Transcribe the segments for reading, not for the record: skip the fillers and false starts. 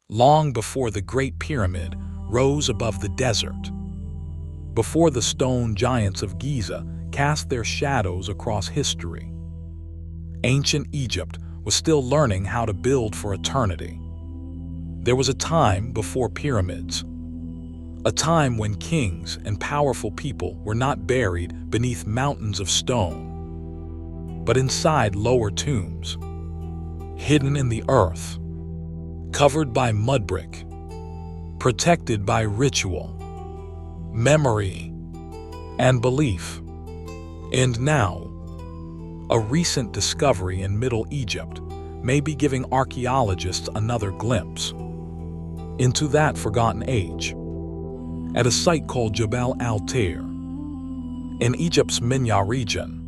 long before the Great Pyramid rose above the desert, before the stone giants of Giza cast their shadows across history. Ancient Egypt was still learning how to build for eternity. There was a time before pyramids, a time when kings and powerful people were not buried beneath mountains of stone, but inside lower tombs, hidden in the earth, covered by mud brick, protected by ritual, memory, and belief. And now, a recent discovery in Middle Egypt may be giving archaeologists another glimpse into that forgotten age. At a site called Jabal al-Tayr, in Egypt's Minya region,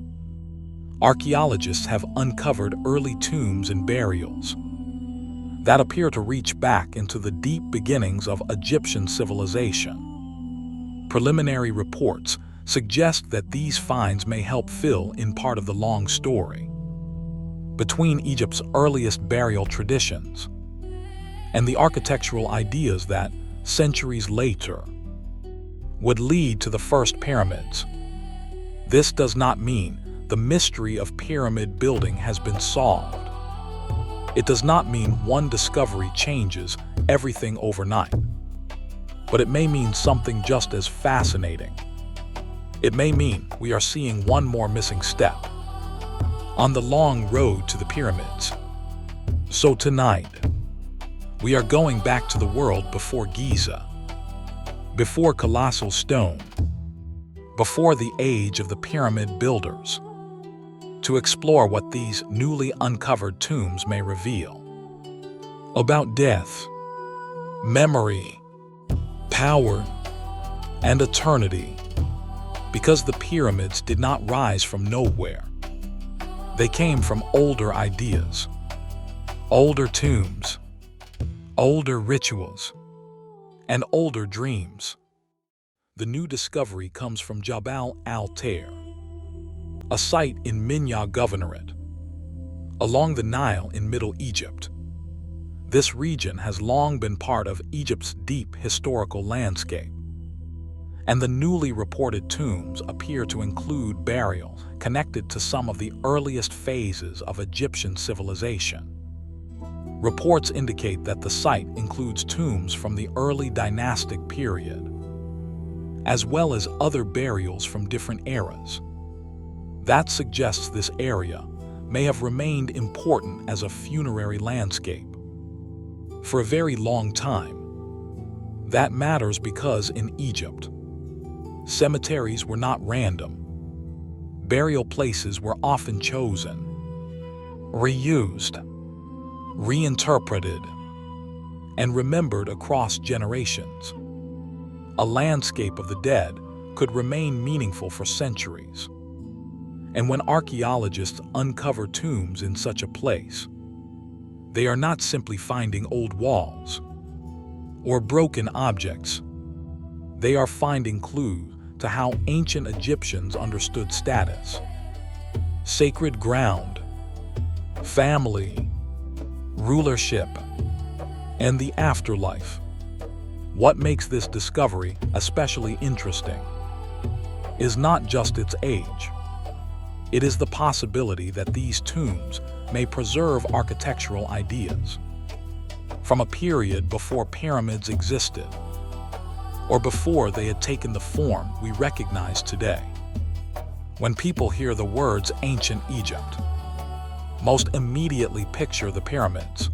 archaeologists have uncovered early tombs and burials that appear to reach back into the deep beginnings of Egyptian civilization. Preliminary reports suggest that these finds may help fill in part of the long story between Egypt's earliest burial traditions and the architectural ideas that, centuries later, would lead to the first pyramids. This does not mean the mystery of pyramid building has been solved. It does not mean one discovery changes everything overnight, but it may mean something just as fascinating. It may mean we are seeing one more missing step on the long road to the pyramids. So tonight, we are going back to the world before Giza, before colossal stone, before the age of the pyramid builders, to explore what these newly uncovered tombs may reveal about death, memory, power, and eternity. Because the pyramids did not rise from nowhere. They came from older ideas, older tombs, older rituals, and older dreams. The new discovery comes from Jabal al-Tayr, a site in Minya Governorate, along the Nile in Middle Egypt. This region has long been part of Egypt's deep historical landscape, and the newly reported tombs appear to include burial connected to some of the earliest phases of Egyptian civilization. Reports indicate that the site includes tombs from the Early Dynastic Period, as well as other burials from different eras. That suggests this area may have remained important as a funerary landscape for a very long time. That matters because in Egypt, cemeteries were not random. Burial places were often chosen, reused, reinterpreted, and remembered across generations. A landscape of the dead could remain meaningful for centuries. And when archaeologists uncover tombs in such a place, they are not simply finding old walls or broken objects. They are finding clues to how ancient Egyptians understood status, sacred ground, family, rulership, and the afterlife. What makes this discovery especially interesting is not just its age. It is the possibility that these tombs may preserve architectural ideas from a period before pyramids existed, or before they had taken the form we recognize today. When people hear the words ancient Egypt, most immediately picture the pyramids.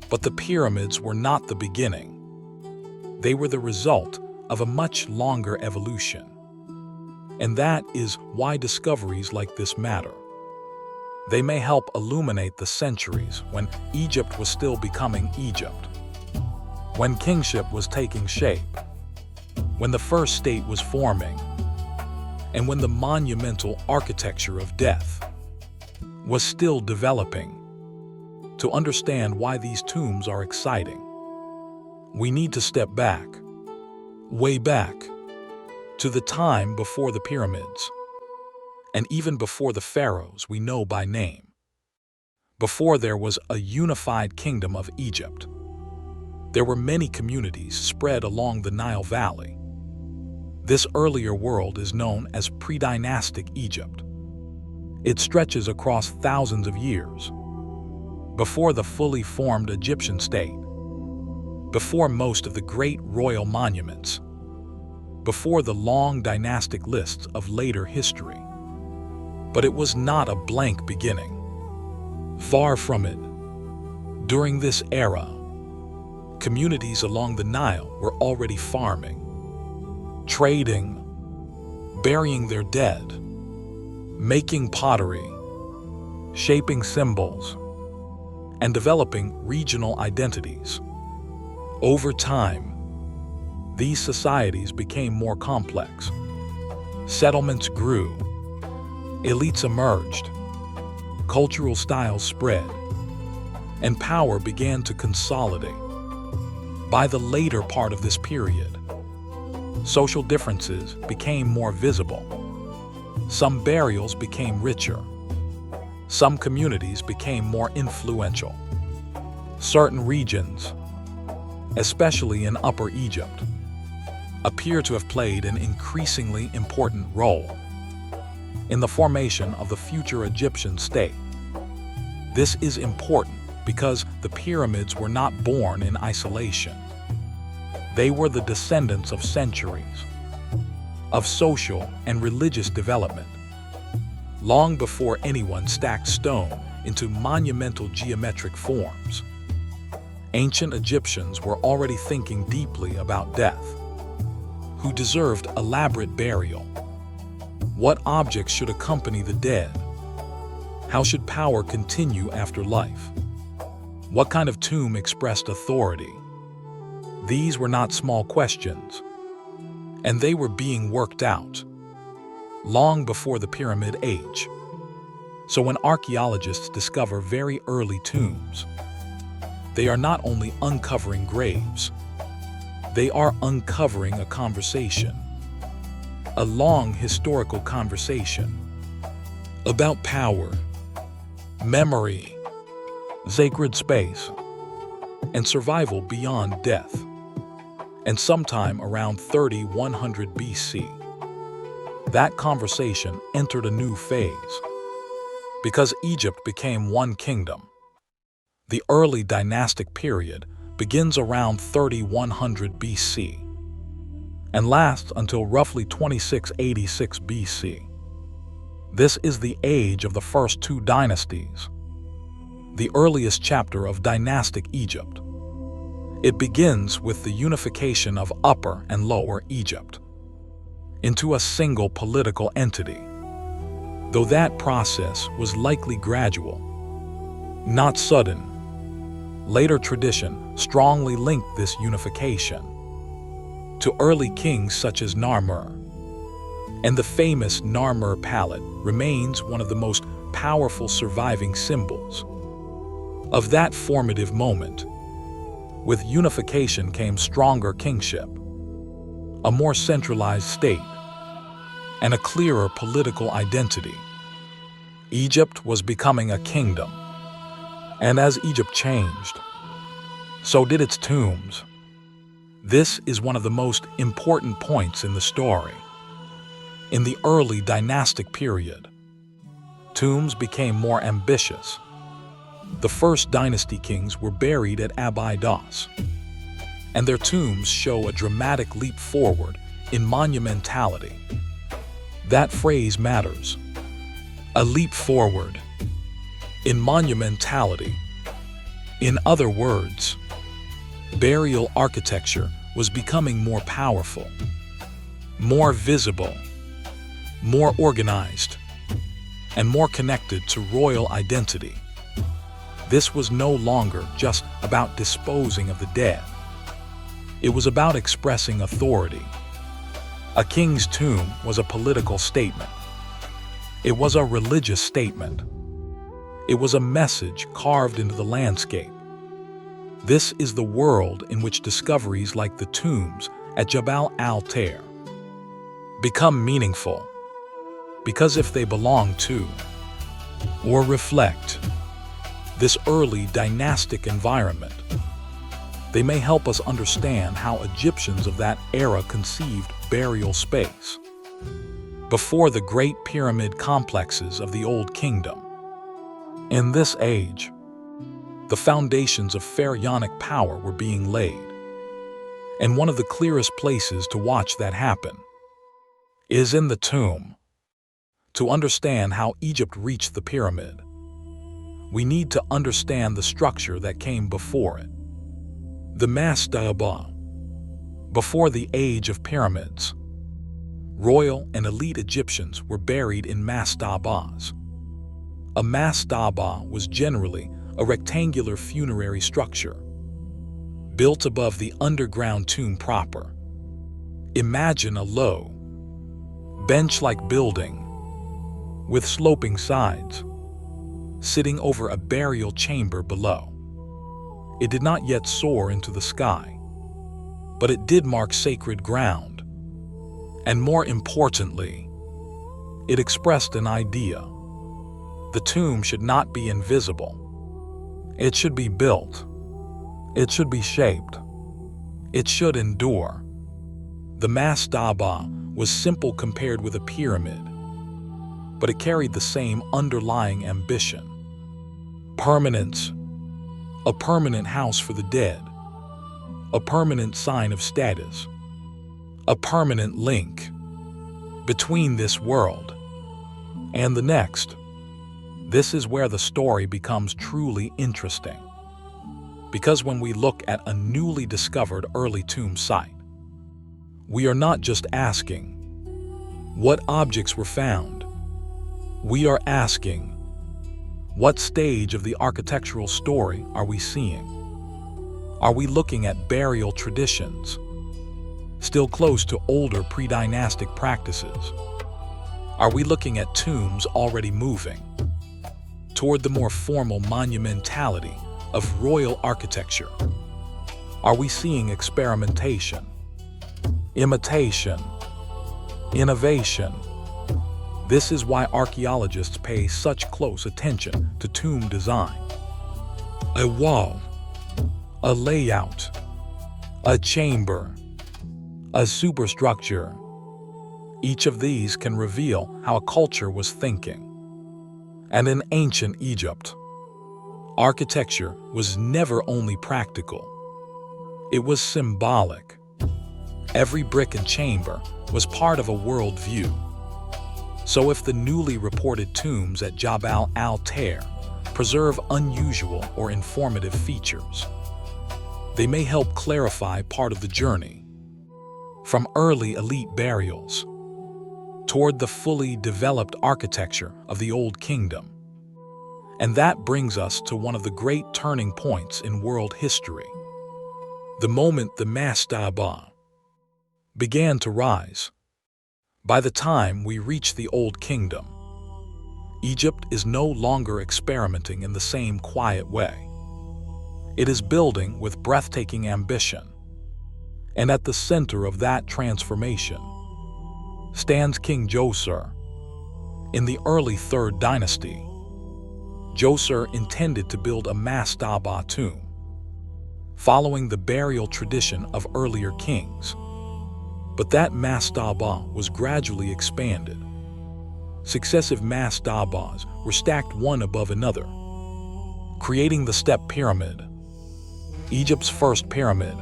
But the pyramids were not the beginning. They were the result of a much longer evolution. And that is why discoveries like this matter. They may help illuminate the centuries when Egypt was still becoming Egypt, when kingship was taking shape, when the first state was forming, and when the monumental architecture of death was still developing. To understand why these tombs are exciting, we need to step back, way back, to the time before the pyramids, and even before the pharaohs we know by name, before there was a unified kingdom of Egypt. There were many communities spread along the Nile Valley. This earlier world is known as Predynastic Egypt. It stretches across thousands of years, before the fully formed Egyptian state, before most of the great royal monuments, before the long dynastic lists of later history. But it was not a blank beginning. Far from it. During this era, communities along the Nile were already farming, trading, burying their dead, making pottery, shaping symbols, and developing regional identities. Over time, these societies became more complex. Settlements grew, elites emerged, cultural styles spread, and power began to consolidate. By the later part of this period, social differences became more visible. Some burials became richer. Some communities became more influential. Certain regions, especially in Upper Egypt, appear to have played an increasingly important role in the formation of the future Egyptian state. This is important because the pyramids were not born in isolation. They were the descendants of centuries of social and religious development. Long before anyone stacked stone into monumental geometric forms, ancient Egyptians were already thinking deeply about death. Who deserved elaborate burial? What objects should accompany the dead? How should power continue after life? What kind of tomb expressed authority? These were not small questions, and they were being worked out long before the Pyramid Age. So when archaeologists discover very early tombs, they are not only uncovering graves, they are uncovering a conversation, a long historical conversation about power, memory, sacred space, and survival beyond death. And sometime around 3100 BC, that conversation entered a new phase, because Egypt became one kingdom. The Early Dynastic Period begins around 3100 BC and lasts until roughly 2686 BC. This is the age of the first two dynasties, the earliest chapter of dynastic Egypt. It begins with the unification of Upper and Lower Egypt into a single political entity, though that process was likely gradual, not sudden. Later tradition strongly linked this unification to early kings such as Narmer, and the famous Narmer palette remains one of the most powerful surviving symbols of that formative moment. With unification came stronger kingship, a more centralized state, and a clearer political identity. Egypt was becoming a kingdom, and as Egypt changed, so did its tombs. This is one of the most important points in the story. In the early dynastic period, tombs became more ambitious. The first dynasty kings were buried at Abydos, and their tombs show a dramatic leap forward in monumentality. That phrase matters. A leap forward in monumentality. In other words, burial architecture was becoming more powerful, more visible, more organized, and more connected to royal identity. This was no longer just about disposing of the dead. It was about expressing authority. A king's tomb was a political statement. It was a religious statement. It was a message carved into the landscape. This is the world in which discoveries like the tombs at Jabal al-Tayr become meaningful, because if they belong to or reflect this early dynastic environment, They may help us understand how Egyptians of that era conceived burial space. Before the Great Pyramid complexes of the Old Kingdom. In this age, the foundations of pharaonic power were being laid. And one of the clearest places to watch that happen is in the tomb. To understand how Egypt reached the pyramid, we need to understand the structure that came before it. The mastaba. Before the age of pyramids, royal and elite Egyptians were buried in mastabas. A mastaba was generally a rectangular funerary structure built above the underground tomb proper. Imagine a low, bench-like building with sloping sides, sitting over a burial chamber below. It did not yet soar into the sky, but it did mark sacred ground. And more importantly, it expressed an idea. The tomb should not be invisible. It should be built. It should be shaped. It should endure. The mastaba was simple compared with a pyramid, but it carried the same underlying ambition. Permanence. A permanent house for the dead. A permanent sign of status. A permanent link between this world and the next. This is where the story becomes truly interesting. Because when we look at a newly discovered early tomb site, we are not just asking what objects were found. We are asking, what stage of the architectural story are we seeing? Are we looking at burial traditions, still close to older predynastic practices? Are we looking at tombs already moving toward the more formal monumentality of royal architecture? Are we seeing experimentation, imitation, innovation? This is why archaeologists pay such close attention to tomb design. A wall, a layout, a chamber, a superstructure. Each of these can reveal how a culture was thinking. And in ancient Egypt, architecture was never only practical. It was symbolic. Every brick and chamber was part of a worldview. So if the newly reported tombs at Jabal al-Tayr preserve unusual or informative features, they may help clarify part of the journey from early elite burials toward the fully developed architecture of the Old Kingdom. And that brings us to one of the great turning points in world history. The moment the mastaba began to rise. By the time we reach the Old Kingdom, Egypt is no longer experimenting in the same quiet way. It is building with breathtaking ambition. And at the center of that transformation stands King Djoser. In the early 3rd dynasty, Djoser intended to build a mastaba tomb, following the burial tradition of earlier kings. But that mastaba was gradually expanded. Successive mastabas were stacked one above another, creating the step pyramid, Egypt's first pyramid,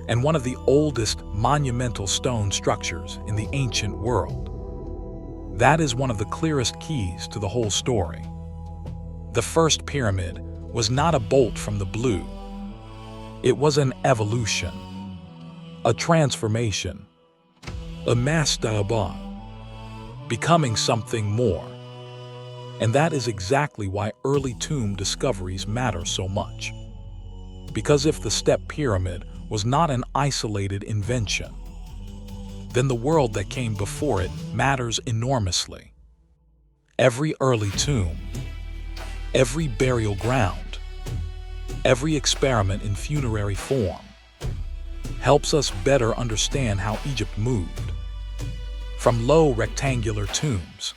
and one of the oldest monumental stone structures in the ancient world. That is one of the clearest keys to the whole story. The first pyramid was not a bolt from the blue. It was an evolution, a transformation, a mastaba, becoming something more. And that is exactly why early tomb discoveries matter so much. Because if the step pyramid was not an isolated invention, then the world that came before it matters enormously. Every early tomb, every burial ground, every experiment in funerary form helps us better understand how Egypt moved. From low rectangular tombs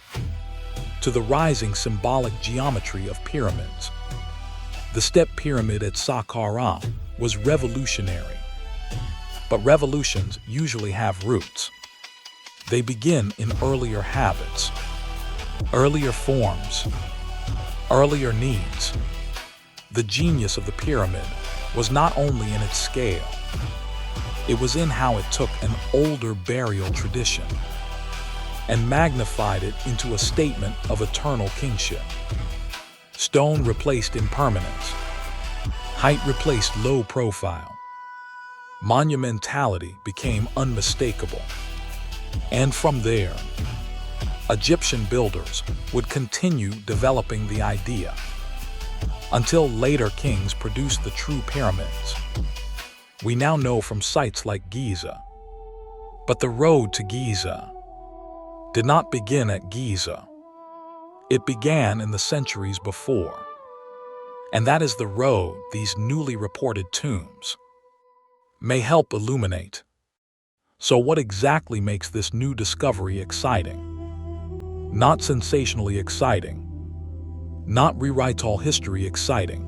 to the rising symbolic geometry of pyramids. The step pyramid at Saqqara was revolutionary. But revolutions usually have roots. They begin in earlier habits, earlier forms, earlier needs. The genius of the pyramid was not only in its scale, it was in how it took an older burial tradition and magnified it into a statement of eternal kingship. Stone replaced impermanence. Height replaced low profile. Monumentality became unmistakable. And from there, Egyptian builders would continue developing the idea until later kings produced the true pyramids we now know from sites like Giza. But the road to Giza did not begin at Giza. It began in the centuries before. And that is the road these newly reported tombs may help illuminate. So what exactly makes this new discovery exciting? Not sensationally exciting, not rewrite all history exciting,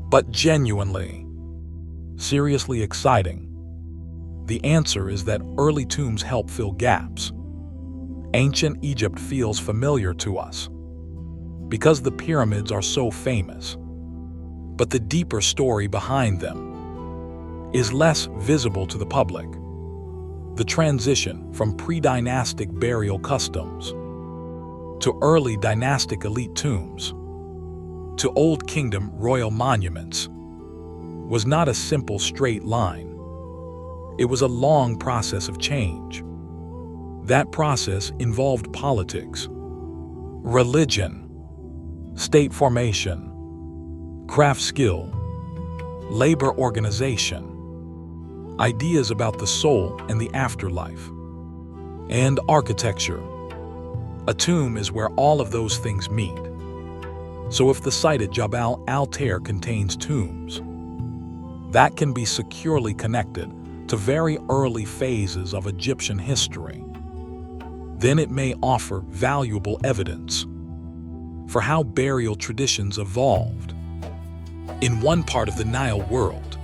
but genuinely, seriously exciting. The answer is that early tombs help fill gaps. Ancient Egypt feels familiar to us because the pyramids are so famous. But the deeper story behind them is less visible to the public. The transition from pre-dynastic burial customs to early dynastic elite tombs to Old Kingdom royal monuments was not a simple straight line. It was a long process of change. That process involved politics, religion, state formation, craft skill, labor organization, ideas about the soul and the afterlife, and architecture. A tomb is where all of those things meet. So if the site at Jabal al-Tayr contains tombs, that can be securely connected to very early phases of Egyptian history. Then it may offer valuable evidence for how burial traditions evolved. In one part of the Nile world,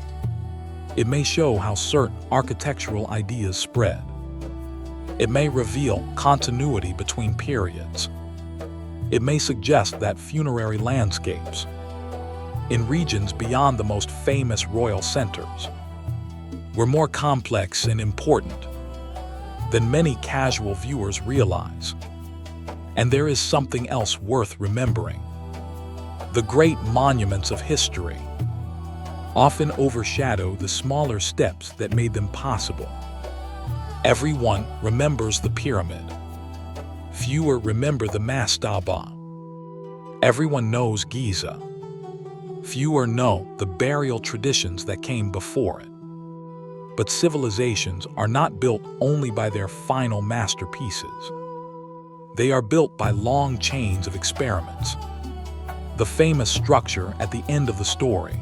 it may show how certain architectural ideas spread. It may reveal continuity between periods. It may suggest that funerary landscapes in regions beyond the most famous royal centers were more complex and important than many casual viewers realize. And there is something else worth remembering. The great monuments of history often overshadow the smaller steps that made them possible. Everyone remembers the pyramid. Fewer remember the mastaba. Everyone knows Giza. Fewer know the burial traditions that came before it. But civilizations are not built only by their final masterpieces. They are built by long chains of experiments. The famous structure at the end of the story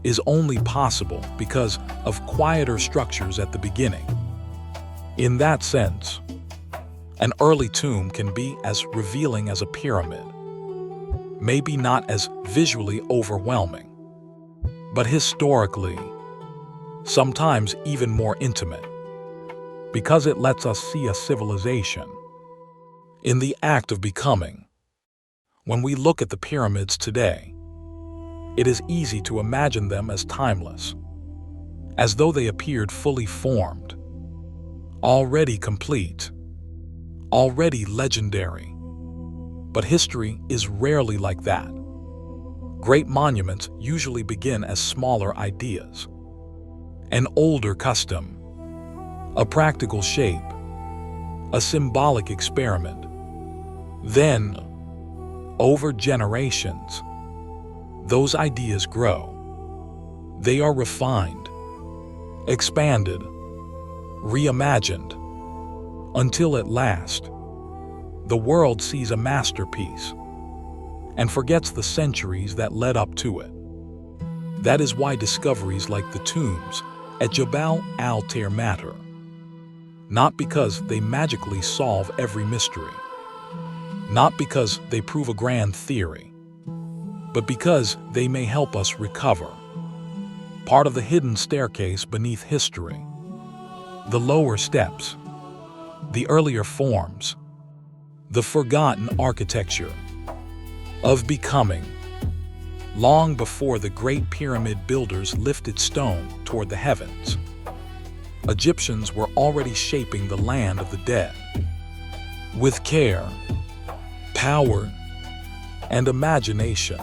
is only possible because of quieter structures at the beginning. In that sense, an early tomb can be as revealing as a pyramid, maybe not as visually overwhelming, but historically, sometimes even more intimate, because it lets us see a civilization in the act of becoming. When we look at the pyramids today, it is easy to imagine them as timeless, as though they appeared fully formed, already complete, already legendary. But history is rarely like that. Great monuments usually begin as smaller ideas, an older custom, a practical shape, a symbolic experiment. Then, over generations, those ideas grow. They are refined, expanded, reimagined, until at last, the world sees a masterpiece and forgets the centuries that led up to it. That is why discoveries like the tombs at Jabal al-Tayr matter. Not because they magically solve every mystery, not because they prove a grand theory, but because they may help us recover, part of the hidden staircase beneath history. The lower steps, the earlier forms, the forgotten architecture of becoming. Long before the Great Pyramid builders lifted stone toward the heavens, Egyptians were already shaping the land of the dead. With care, power, and imagination,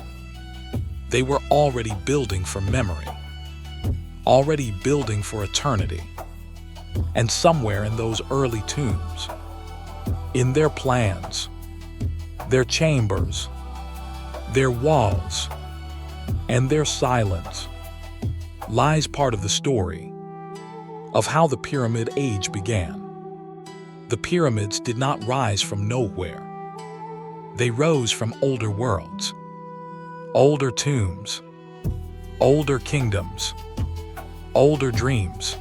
they were already building for memory, already building for eternity. And somewhere in those early tombs, in their plans, their chambers, their walls, and their silence, lies part of the story of how the Pyramid Age began. The pyramids did not rise from nowhere. They rose from older worlds, older tombs, older kingdoms, older dreams.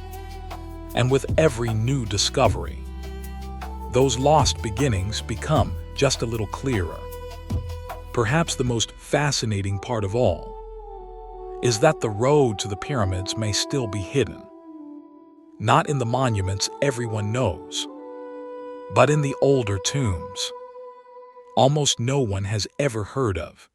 And with every new discovery, those lost beginnings become just a little clearer. Perhaps the most fascinating part of all is that the road to the pyramids may still be hidden. Not in the monuments everyone knows, but in the older tombs almost no one has ever heard of.